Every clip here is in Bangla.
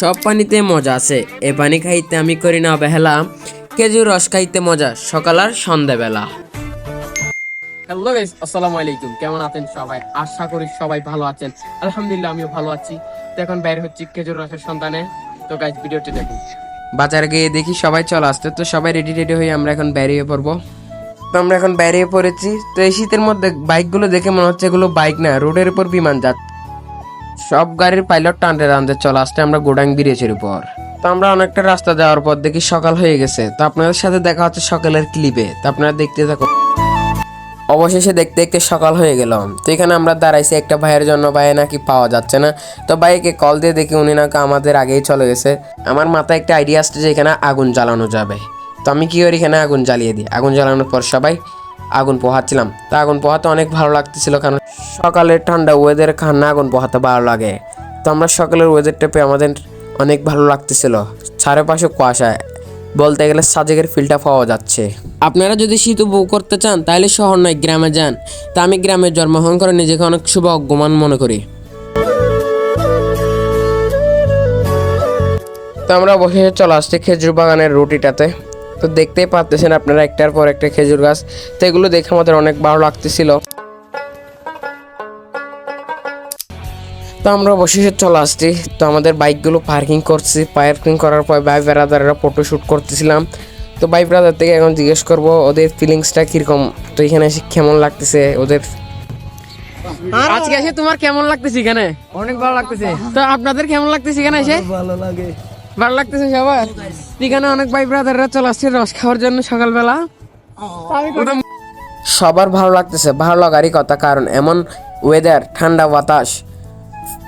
সব পানিতে মজা আছে, এ পানি খাইতে আমি করি না অবহেলা। খেজুর রস খাইতে মজা সকাল আর সন্ধ্যাবেলা। হ্যালো গাইস, আসসালামু আলাইকুম। কেমন আছেন সবাই? আশা করি সবাই ভালো আছেন। আলহামদুলিল্লাহ আমিও ভালো আছি। তো এখন বাইরে হচ্ছে খেজুর রসের সন্ধানে। তো গাইস ভিডিওটি দেখুন। বাজারে গিয়ে দেখি সবাই চলে আসছে, তো সবাই রেডি হয়ে আমরা এখন বেরিয়ে পড়বো। তো আমরা এখন বেরিয়ে পড়েছি। তো এই শীতের মধ্যে বাইকগুলো দেখে মনে হচ্ছে এগুলো বাইক না, রোডের উপর বিমান যাচ্ছে। সব গাড়ির পাইলট টানতে চলে আসছে আমরা গোডাং ব্রিজের উপর। তো আমরা অনেকটা রাস্তা যাওয়ার পর দেখি সকাল হয়ে গেছে। তো আপনাদের সাথে দেখা হচ্ছে সকালের ক্লিপে। তো আপনারা দেখতে থাকুন। অবশেষে দেখতে দেখতে সকাল হয়ে গেল। তো এখানে আমরা দাঁড়াইছি একটা ভাইয়ের জন্য, ভাই নাকি পাওয়া যাচ্ছে না। তো ভাইকে কল দিয়ে দেখি উনি নাকি আমাদের আগেই চলে গেছে। আমার মাথায় একটা আইডিয়া আসছে যে এখানে আগুন জ্বালানো যাবে। তো আমি কি করি, এখানে আগুন জ্বালিয়ে দিই। আগুন জ্বালানোর পর সবাই আগুন পোহাচ্ছিলাম। তো আগুন পোহাতে অনেক ভালো লাগতেছিল, কারণ সকালের ঠান্ডা ওয়েদারে খান্না আগুন পোহাতে ভালো লাগে। তো আমরা সকালের ওয়েদারটা পেয়ে আমাদের অনেক ভালো লাগতেছিল। চারপাশে কুয়াশা, বলতে গেলে সাজেকের ফিলটা পাওয়া যাচ্ছে। আপনারা যদি শীত উপভোগ করতে চান তাহলে শহর নয় গ্রামে যান। তা আমি গ্রামে জন্মগ্রহণ করে নিজেকে অনেক সৌভাগ্যবান মনে করি। তো আমরা অবশেষে চলে আসছি খেজুর বাগানের রুটিটাতে। তো দেখতেই পাচ্ছেন আপনারা একটার পর একটা খেজুর গাছ। তো এগুলো দেখে আমাদের অনেক ভালো লাগতেছিল। তো আমরা অবশেষে চলে আসছি। তো আমাদের বাইকগুলো পার্কিং করছি। পার্কিং করার পর ভাই ব্রাদাররা ফটো শ্যুট করতেছিলাম। তো ভাই ব্রাদার থেকে এখন জিজ্ঞেস করবো ওদের ফিলিংসটা কিরকম। তো এখানে এসে কেমন লাগতেছে ওদের। আজকে এসে তোমার কেমন লাগতেছে এখানে? অনেক ভালো লাগতেছে। তো আপনাদের কেমন লাগতেছে এখানে এসে? ভালো লাগে, ভালো লাগতেছে সবার। এখানে অনেক ভাই ব্রাদাররা চলে আসছে রস খাওয়ার জন্য সকালবেলা। সবার ভালো লাগতেছে, ভালো লাগারই কথা, কারণ এমন ওয়েদার, ঠান্ডা বাতাস,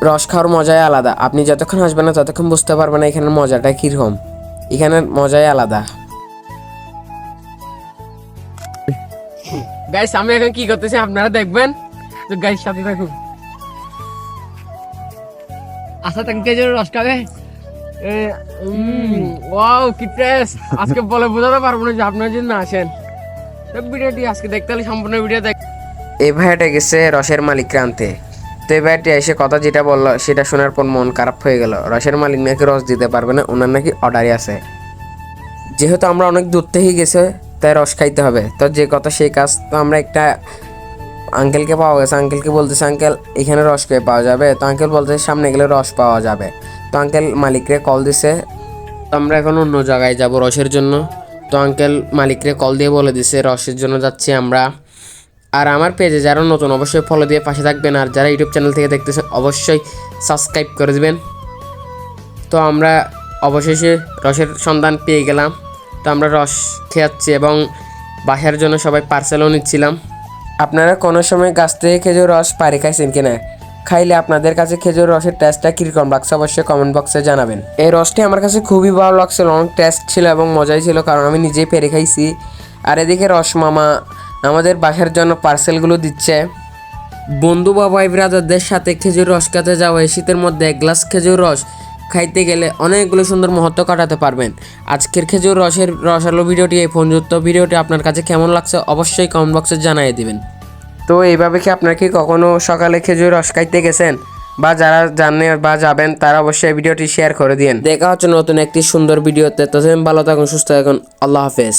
রস খাওয়ার মজাই আলাদা। আপনি যতক্ষণ আসবেন না ততক্ষণ বুঝতে পারবেন না এখানের মজাটা কিরকম। এখানের মজাই আলাদা। গাইস আমি এখন কি করতেছি আপনারা দেখবেন। তো গাইস সাথে থাকুন। আশা তাকে রস খাবে। ওয়াও কি টেস্ট! আজকে বলে বোঝাতে পারবো না যে আপনারা যদি না আসেন। তো ভিডিওটি আজকে দেখতে হলে সম্পূর্ণ ভিডিও দেখ। এই ভাইটা গেছে রসের মালিককে আনতে। তো এই ভাইটি এসে কথা যেটা বললো সেটা শোনার পর মন খারাপ হয়ে গেল। রসের মালিক নাকি রস দিতে পারবে না, ওনার নাকি অর্ডারই আছে। যেহেতু আমরা অনেক দূর থেকে গেছে তাই রস খাইতে হবে। তো যে কথা সেই কাজ। তো আমরা একটা আঙ্কেলকে পাওয়া গেছে। আঙ্কেলকে বলতেছে আঙ্কেল এখানে রস পেয়ে পাওয়া যাবে? তো আঙ্কেল বলতেছে সামনে গেলে রস পাওয়া যাবে। তো আঙ্কেল মালিকরে কল দিছে। তো আমরা এখন অন্য জায়গায় যাব রসের জন্য। তো আঙ্কেল মালিকরে কল দিয়ে বলে দিছে রসের জন্য যাচ্ছি আমরা। আর আমার পেজে যারা নতুন অবশ্যই ফলো দিয়ে পাশে থাকবেন, আর যারা ইউটিউব চ্যানেল থেকে দেখতেছেন অবশ্যই সাবস্ক্রাইব করে দেবেন। তো আমরা অবশেষে রসের সন্ধান পেয়ে গেলাম। তো আমরা রস খেয়াচ্ছি এবং বাসার জন্য সবাই পার্সেলও নিচ্ছিলাম। আপনারা কোনো সময় গাছ থেকে খেজুর রস পাড়ে খাইছেন কিনা? খাইলে আপনাদের কাছে খেজুর রসের টেস্টটা কীরকম লাগছে অবশ্যই কমেন্ট বক্সে জানাবেন। এই রসটি আমার কাছে খুবই ভালো লাগছিল, অনেক টেস্ট ছিল এবং মজাই ছিল, কারণ আমি নিজেই পেরে খাইছি। আর এদিকে রস মামা আমাদের বাসার জন্য পার্সেলগুলো দিচ্ছে। বন্ধু বা ভাই ব্রাদারদের সাথে খেজুর রস খেতে যাওয়া এই শীতের মধ্যে এক গ্লাস খেজুর রস খাইতে গেলে অনেকগুলো সুন্দর মুহূর্ত কাটাতে পারবেন। আজকের খেজুর রসালো ভিডিওটি এই পর্যন্ত। ভিডিওটি আপনার কাছে কেমন লাগছে অবশ্যই কমেন্ট বক্সে জানিয়ে দিবেন। তো এইভাবে কি আপনার কি কখনো সকালে খেজুর রস খাইতে গেছেন, বা যারা জানেন বা যাবেন তারা অবশ্যই ভিডিওটি শেয়ার করে দিন। দেখা হচ্ছে নতুন একটি সুন্দর ভিডিওতে। ততদিন ভালো থাকুন, সুস্থ থাকুন। আল্লাহ হাফেজ।